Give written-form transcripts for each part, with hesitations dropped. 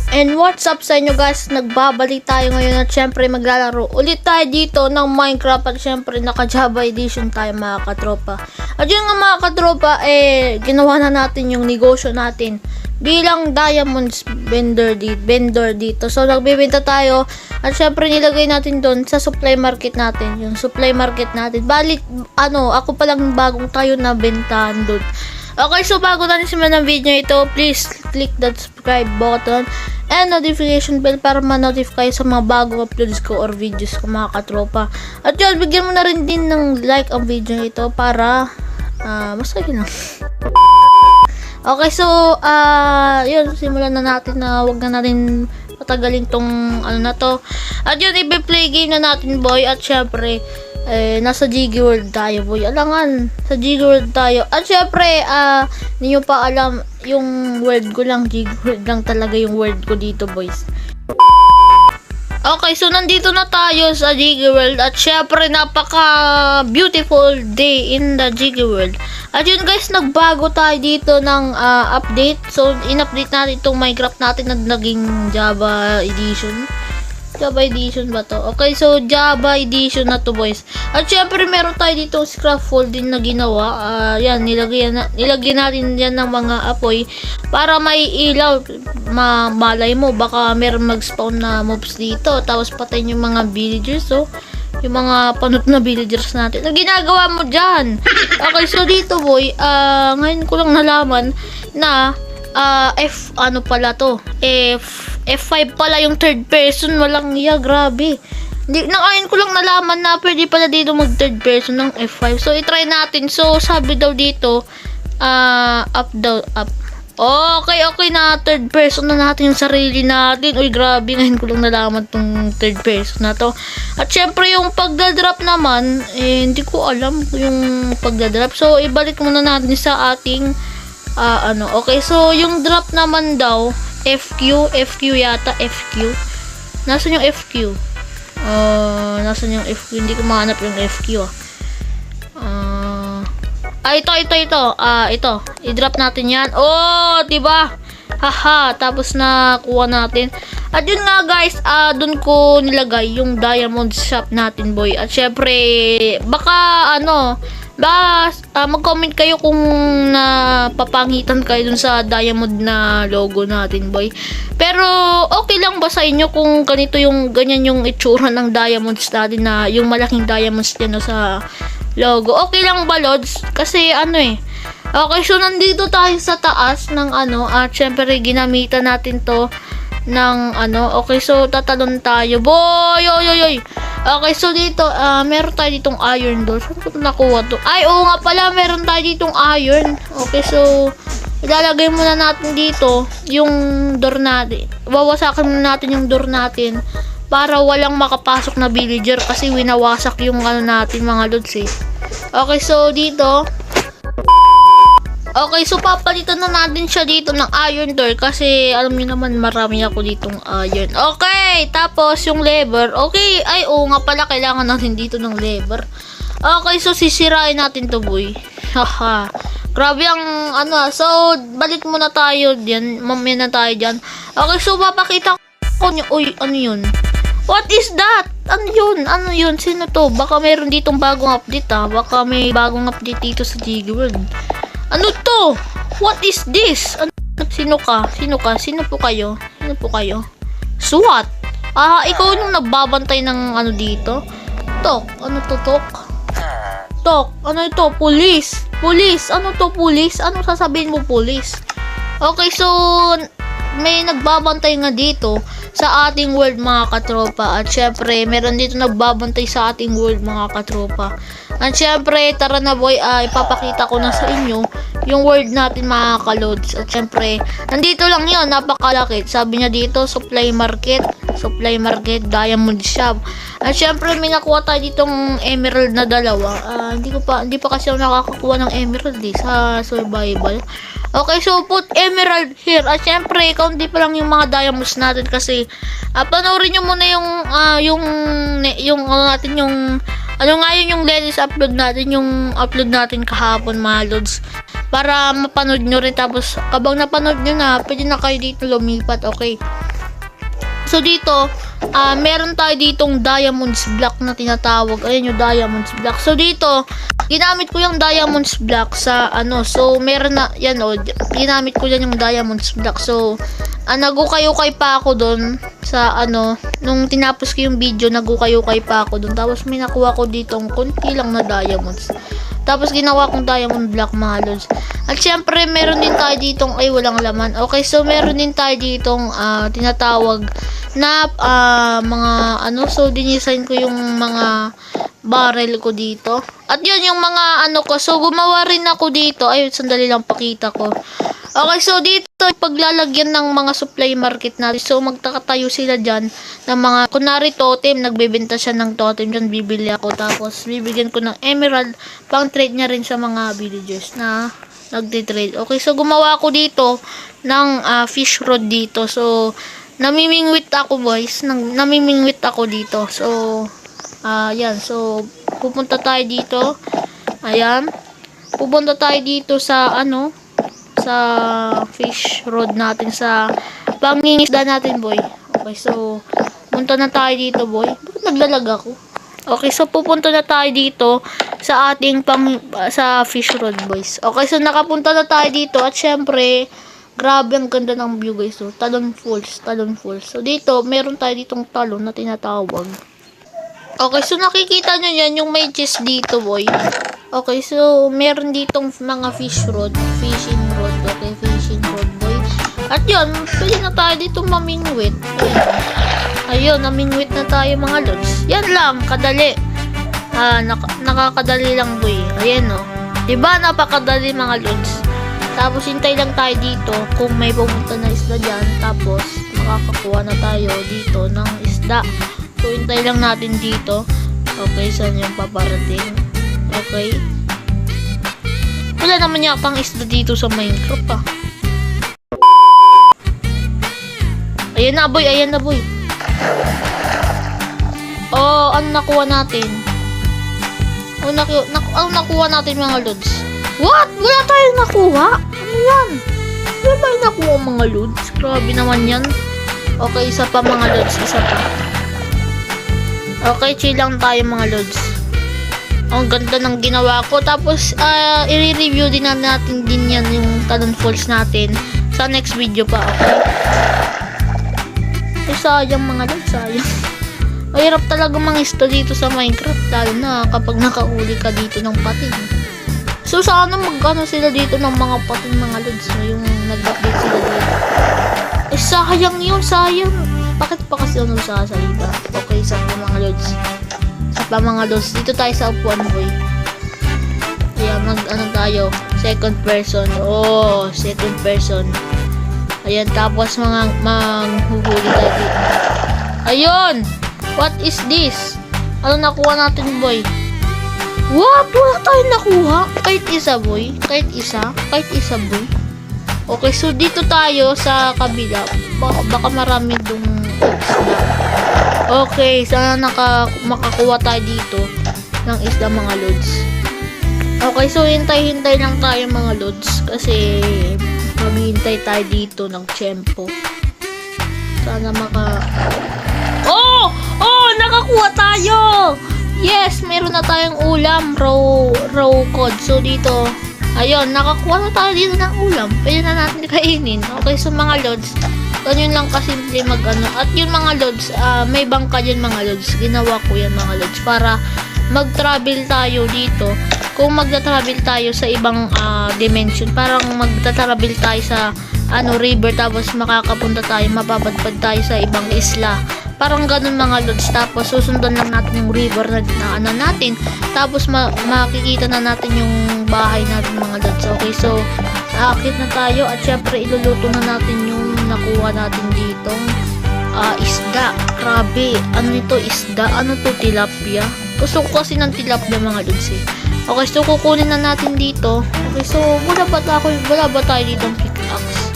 And what's up sa inyo guys, nagbabalik tayo ngayon at syempre maglalaro ulit tayo dito ng Minecraft at syempre naka Java edition tayo mga katropa. At yun nga mga katropa, ginawa na natin yung negosyo natin bilang diamonds vendor dito. So nagbebenta tayo at syempre nilagay natin doon sa supply market natin, yung supply market natin. Balit ako pa lang bagong tayo na bentahan doon. Okay, so bago natin simulan ng video ito, please click that subscribe button and notification bell para ma-notify kayo sa mga bagong uploads ko or videos ko mga katropa. At yun, bigyan mo na rin din ng like ang video ito para masaya lang. Okay, so yun, simulan na natin na wag na natin patagalin tong na to. At yun, i-play game na natin boy at syempre nasa Jiggy World tayo boy. Alangan, sa Jiggy World tayo. At syempre, hindi nyo pa alam, yung world ko lang, Jiggy World lang talaga yung world ko dito boys. Okay, so nandito na tayo sa Jiggy World at syempre napaka beautiful day in the Jiggy World. At yun guys, nagbago tayo dito ng update. So in-update natin itong Minecraft natin na naging Java edition. Java edition ba to? Okay, so Java edition na to boys. At syempre meron tayo dito scaffolding na ginawa. Yan, nilagyan natin yan ng mga apoy para may ilaw. Malay mo, baka meron mag-spawn na mobs dito. Tapos patayin yung mga villagers. So, yung mga panot na villagers natin. Ang ginagawa mo dyan? Okay, so dito boy, ngayon ko lang nalaman na F5 pala yung third person. Walang iya, grabe. Ngayon ko lang nalaman na pwede pala dito mag third person ng F5. So i-try natin. So sabi daw dito up. Okay na third person na natin yung sarili natin. Uy, grabe, ngayon ko lang nalaman tong third person na to. At syempre yung pagdadrop naman, hindi ko alam yung pagdadrop. So ibalik muna natin sa ating okay, so yung drop naman daw FQ yata, FQ. Nasaan yung FQ? Nasaan yung FQ? Hindi ko mahanap yung FQ. Ito. I-drop natin yan. Oh, diba? Haha, tapos na kuha natin. At yun nga guys, dun ko nilagay yung diamond shop natin boy. At syempre, baka mag-comment kayo kung napapangitan kayo dun sa diamond na logo natin boy. Pero okay lang ba sa inyo kung ganyan yung itsura ng diamonds natin, na yung malaking diamonds din sa logo? Okay lang ba lods? Kasi okay, so nandito tayo sa taas ng at syempre ginamitan natin to ng okay, so tatalon tayo boy. Oy. Okay, so dito meron tayo ditong iron door. Saan ko nakuha to? Ay, oo nga pala, meron tayo ditong iron. Okay, so ilalagay muna natin dito yung door natin. Wawasakin muna natin yung door natin para walang makapasok na villager kasi winawasak yung natin mga lods Okay, so dito. Okay, so papalitan na natin siya dito ng iron door kasi alam niyo naman marami ako ditong iron. Okay, tapos yung lever. Okay, ay oo nga pala, kailangan natin dito ng lever. Okay, so sisirain natin to boy. Haha. Grabe ang so balik muna tayo diyan. Mamaya na tayo diyan. Okay, so papakita ko niyo. Uy, ano yun? What is that? Ano yun? Sino to? Baka meron ditong bagong update Baka may bagong update dito sa Jiggy World. Ano to? What is this? Sino ka? Sino po kayo? SWAT? Ikaw yung nagbabantay ng dito? Tok? Ano to, Tok? Tok? Ano ito? Police? Ano to, police? Ano sasabihin mo, police? Okay, so may nagbabantay nga dito sa ating world mga katropa. At syempre meron dito nagbabantay sa ating world mga katropa. At syempre tara na boy, ipapakita ko na sa inyo yung world natin mga kalods. At syempre nandito lang yun, napakalaki. Sabi niya dito supply market, diamond shop. At syempre may nakuha tayo ditong emerald na dalawa. Hindi pa kasi ako nakakakuha ng emerald sa survival. Okay, so put emerald here. At syempre, kaunti pa lang yung mga diamonds natin kasi panoorin nyo muna yung latest upload natin, yung upload natin kahapon mga lods. Para mapanood nyo rin, tapos kabang napanood nyo na, pwede na kayo dito lumipat, okay? So dito, meron tayo ditong diamonds block na tinatawag. Ayan yung diamonds block. So dito, ginamit ko yung diamonds block sa ano. So meron na, yan o, ginamit ko yan yung diamonds block. So, nagukay-ukay pa ako doon sa ano, nung tinapos ko yung video, nagukay-ukay pa ako doon. Tapos may nakuha ko ditong konti lang na diamonds. Tapos ginawa kong diamond block mga lods. At syempre meron din tayo ditong ay walang laman. Okay, so meron din tayo ditong tinatawag na mga ano, so dinisign ko yung mga barrel ko dito. At yun yung mga ano ko. So gumawa rin ako dito. Ay, sandali lang pakita ko. Okay, so dito paglalagyan ng mga supply market natin. So magtakatayo sila dyan ng mga, kunwari totem, nagbebenta siya ng totem dyan, bibili ako. Tapos bibigyan ko ng emerald, pang trade niya rin sa mga villagers na nagtitrade. Okay, so gumawa ako dito ng fish rod dito. So namimingwit ako boys, namimingwit ako dito. So yan, so pupunta tayo dito. Ayan, pupunta tayo dito sa ano, sa fish rod natin, sa pangingisda natin boy. Okay, so punta na tayo dito boy. Bakit naglalag ako? Okay, so pupunta na tayo dito sa ating sa fish rod boys. Okay, so nakapunta na tayo dito at syempre grabe ang ganda ng view guys. So talon falls, talon falls. So dito meron tayo ditong talon na tinatawag. Okay, so nakikita nyo yan yung may chest dito boy. Okay, so meron ditong mga fish rod, fishing rod. Okay, fishing rod boy. At yun, pwede na tayo dito mamingwit. Ayun, namingwit na tayo mga lods. Yan lang, kadali. Nakakadali lang boy. Ayan o. Diba napakadali mga lods. Tapos hintay lang tayo dito kung may pumunta na isda dyan. Tapos makakakuha na tayo dito ng isda. So hintay lang natin dito. Okay, saan yung paparating? Okay. Wala naman yatang isda dito sa Minecraft ah. Ayan na boy, ayan na boy. Oh, ano nakuha natin? Ano nakuha natin mga lods? What? Wala tayong nakuha? Ano yan? Wala tayong nakuha mga lods? Grabe naman yan. Okay, isa pa mga lods, isa pa. Okay, chill lang tayo mga lods. Ang ganda ng ginawa ko. Tapos, i-review din natin din yan yung talon falls natin sa next video pa, okay? Eh, sayang mga lods, sayang. Mahirap talaga mangisda dito sa Minecraft, lalo na kapag nakahuli ka dito ng pating. So, sana mag-ano sila dito ng mga pating mga lods, yung nag-update sila dito. Eh, sayang yun, sayang. Bakit pa kasi ano sasalita? Okay, sa mga lods. Sa mga lods, dito tayo sa upuan boy. Kaya mag-ano tayo, second person. Oh, second person. Ayan, tapos manghuhuli tayo dito. Ayun! What is this? Ano nakuha natin boy? What? Wala tayong nakuha? Kahit isa boy. Kahit isa boy. Okay, so dito tayo sa kabila. Baka marami dong isda. Okay, sana makakuha tayo dito ng isda mga lods. Okay, so hintay-hintay lang tayo mga lods kasi maghihintay tayo dito ng tiyempo. Sana Oh! Nakakuha tayo! Yes, meron na tayong ulam, raw cod. So dito, ayun, nakakuha na tayo dito ng ulam. Pwede na natin kainin. Okay, so mga lods, ganyan lang kasimple mag-ano. At yun mga lods, may bangka dyan mga lods. Ginawa ko yan mga lods para mag-travel tayo dito. Kung magta-travel tayo sa ibang dimension, parang magta-travel tayo sa river, tapos makakapunta tayo, mapapadpad tayo sa ibang isla. Parang ganun mga lods. Tapos susundan lang natin yung river na natin. Tapos makikita na natin yung bahay natin mga lods. Okay, so aakit na tayo at syempre iluluto na natin yung nakuha natin ditong isda. Grabe, ano ito isda? Ano to, tilapia? Gusto ko kasi ng tilapia mga lods eh. Okay, so kukunin na natin dito. Okay, so wala ba tayo ditong pickaxe?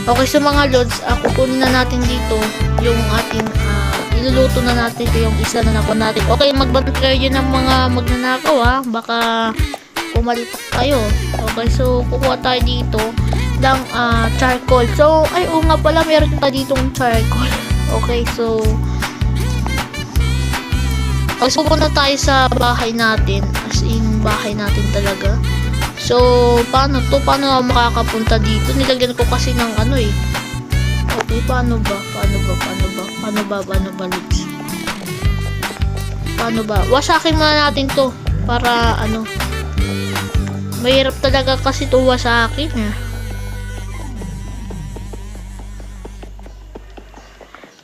Okay, so mga lods, kukunin na natin dito yung ating iluluto na natin yung isa na nakuha natin. Okay, magbantay kayo ng mga magnanakaw ha. Baka pumalitak kayo. Okay, so kukuha tayo dito ng charcoal. So, ay nga pala, meron pa ditong charcoal. Okay, so pupunta tayo sa bahay natin. As in, bahay natin talaga. So, paano to? Paano ako makakapunta dito? Nilagyan ko kasi ng ano eh. Okay, paano ba? Lods? Paano ba? Wasakin muna natin to. Para ano. Mahirap talaga kasi to wasakin eh.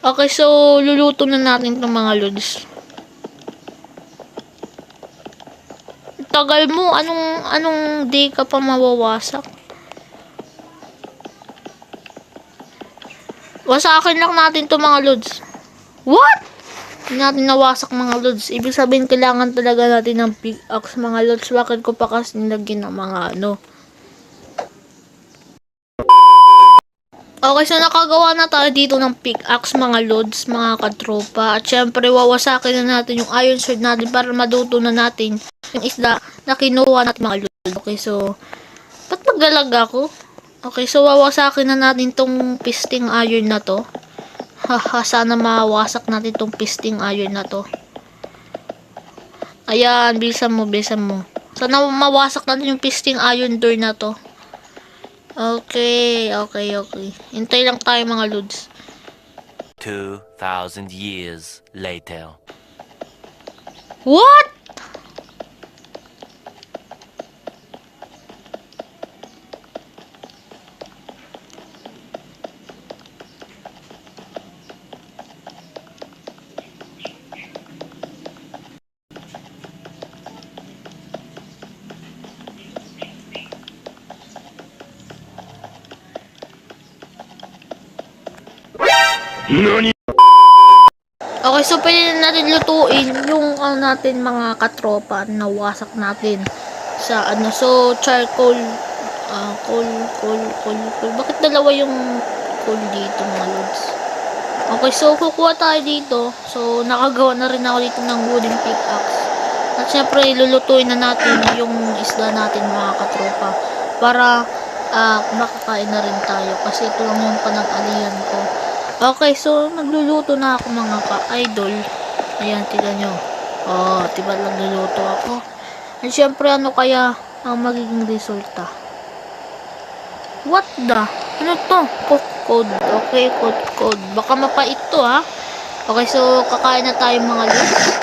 Okay, so luluto na natin itong mga lods. Tagal mo, anong day ka pa mawawasak? Wasakin lang natin to mga lods. What? Hindi natin nawasak mga lods. Ibig sabihin, kailangan talaga natin ng pickaxe mga lods. Bakit ko pa kasi nilagyan ng mga ano? Okay, so nakagawa na tayo dito ng pickaxe mga lods, mga katropa. At syempre, wawasakin na natin yung iron sword natin para maduto na natin yung isda na kinuha natin mga lods. Okay, so, ba't maglalag ako? Okay, so wawasakin na natin tong pisting iron na to. Haha, sana mawasak natin tong pisting iron na to. Ayan, bilisan mo. Sana mawasak natin yung pisting iron door na to. Okay. Hintay lang tayo mga lods. 2,000 years later. What? Okay, so pwede na natin lutuin yung natin mga katropa na wasak natin sa ano. So, charcoal, coal. Bakit dalawa yung coal dito mga lods? Okay, so kukuha tayo dito. So, nakagawa na rin ako dito ng wooden pickaxe. At syempre, lulutuin na natin yung isda natin mga katropa. Para makakain na rin tayo. Kasi ito lang yung panag-alihan ko. Okay, so nagluluto na ako mga ka-idol. Ayan, tignan nyo. Oh, diba nagluluto ako? At syempre, ano kaya ang magiging resulta? What the? Ano to? Cook code. Okay, code. Baka mapait to ha. Okay, so kakain na tayo mga lods.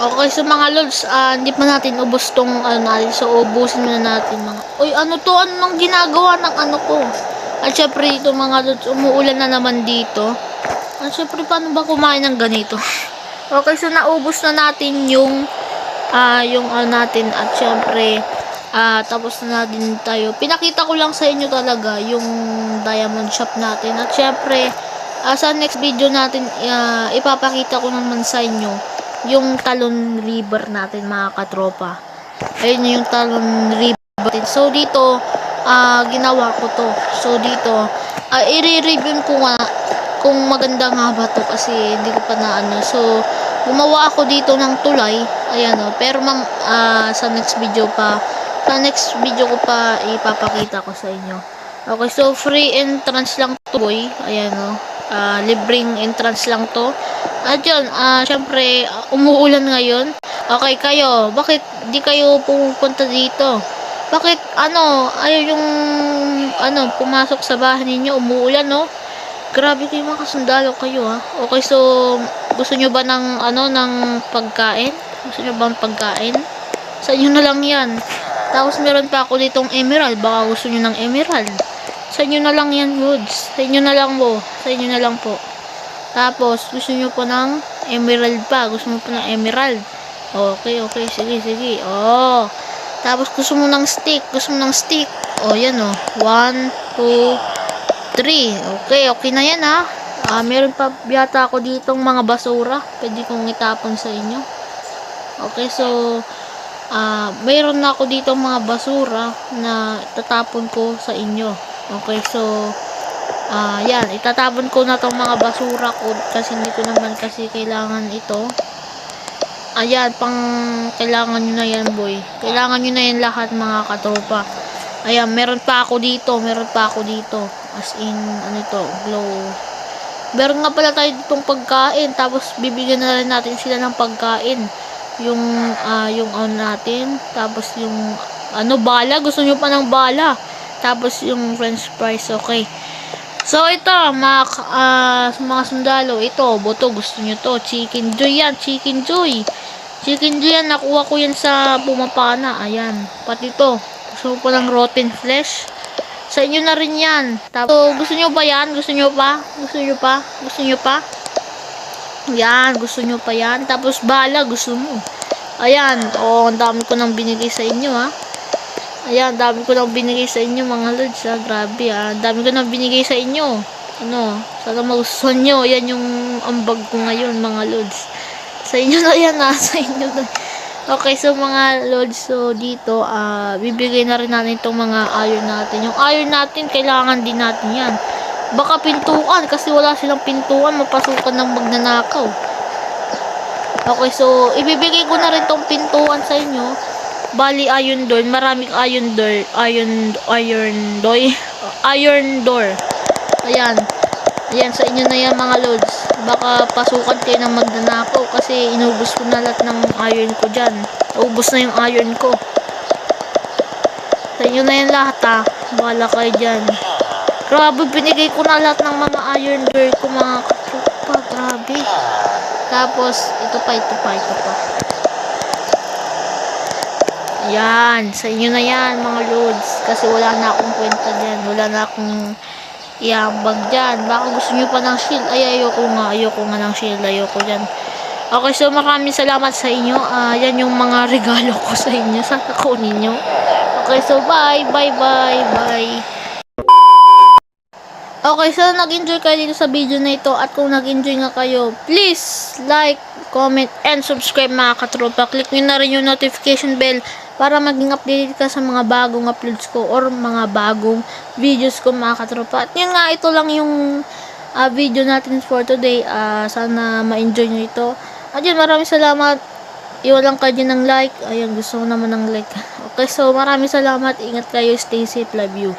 Okay, so mga lods, hindi pa natin ubos tong natin. So, ubusin muna natin mga... Uy, ano to? Ano nang ginagawa ng ano ko? At syempre, ito mga lods, umuulan na naman dito. At syempre, paano ba kumain ng ganito? Okay, so naubos na natin yung natin. At syempre, tapos na din tayo. Pinakita ko lang sa inyo talaga yung diamond shop natin. At syempre, sa next video natin, ipapakita ko naman sa inyo yung Talon River natin mga katropa. Ayun yung Talon River. So dito ginawa ko to. So dito i-review ko nga kung maganda nga ba to kasi hindi ko pa na ano. So gumawa ako dito ng tulay. Ayan o. Pero sa next video ko pa ipapakita ko sa inyo. Okay, so free entrance lang to boy. Ayan o. Libreng entrance lang to. At yun, syempre, umuulan ngayon. Okay, kayo, bakit di kayo pupunta dito? Bakit, ayaw yung, pumasok sa bahay ninyo, umuulan, no? Grabe kayo mga kasundalo kayo, ha? Okay, so, gusto nyo ba ng pagkain? Gusto nyo bang pagkain? Sa inyo na lang yan. Tapos, meron pa ako ditong emerald. Baka gusto nyo ng emerald. Sa inyo na lang yan, goods. Sa inyo na lang po. Sa inyo na lang po. Tapos, gusto nyo po ng emerald pa. Gusto mo po ng emerald. Okay. Sige. Oh. Tapos, gusto mo ng stick. Oh, yan oh. 1, 2, 3. Okay na yan ha. Meron pa yata ako ditong mga basura. Pwede kong itapon sa inyo. Okay, so, mayroon na ako ditong mga basura na tatapon ko sa inyo. Okay, so, yan, itatapon ko na tong mga basura ko kasi hindi ko naman kasi kailangan ito. Ayan, kailangan nyo na yan, boy. Kailangan nyo na yan lahat, mga katropa. Ayan, meron pa ako dito. As in, ano ito, glow. Meron nga pala tayo ditong pagkain. Tapos, bibigyan na rin natin sila ng pagkain. Yung natin. Tapos, bala. Gusto nyo pa ng bala. Tapos, yung french fries, okay. So, ito, mga sundalo, ito, boto, gusto nyo to. Chicken joy yan, chicken joy. Chicken joy yan, nakuha ko yan sa Pumapana. Ayan, pati to. Gusto ko pa ng rotten flesh. Sa inyo na rin yan. Tapos, gusto nyo ba yan? Gusto nyo pa? Yan, gusto nyo pa yan. Tapos, bala, gusto mo. Ayan, ang dami ko nang binigay sa inyo, ha. Ayan, dami ko nang binigay sa inyo, mga lods, ha. Grabe, ha. Dami ko nang binigay sa inyo. Sana magustuhan nyo. Ayan yung ambag ko ngayon, mga lods. Sa inyo na yan, ha. Sa inyo na. Okay, so mga lods, so dito, bibigay na rin natin itong mga iron natin. Yung iron natin, kailangan din natin yan. Baka pintuan, kasi wala silang pintuan, mapasukan ng magnanakaw. Okay, so, ibibigay ko na rin tong pintuan sa inyo. Bali, iron door. Maraming iron door. Iron door. Ayan. Ayan, sa inyo na yan, mga lods. Baka pasukan kayo ng magnanakaw kasi inubos ko na lahat ng iron ko dyan. Naubos na yung iron ko. Sa inyo na yan lahat, ha. Bahala kayo dyan. Grabe, binigay ko na lahat ng mga iron door ko, mga katropa. Grabe. Tapos, ito pa. Yan, sa inyo na yan, mga lods. Kasi wala na akong kwenta dyan. Wala na akong iambag dyan. Baka gusto nyo pa ng shield. Ay, ayoko nga ng shield. Ayoko dyan. Okay, so maraming salamat sa inyo. Yan yung mga regalo ko sa inyo. Sana kunin nyo. Okay, so bye. Okay, so nag-enjoy kayo dito sa video na ito. At kung nag-enjoy nga kayo, please like, comment, and subscribe, mga katropa. Click nyo na rin yung notification bell para maging updated ka sa mga bagong uploads ko or mga bagong videos ko, mga katropa. At yun nga, ito lang yung video natin for today. Sana ma-enjoy nyo ito. At yun, maraming salamat. Iwan lang kayo ng like. Ayun, gusto ko naman ng like. Okay, so maraming salamat. Ingat kayo. Stay safe. Love you.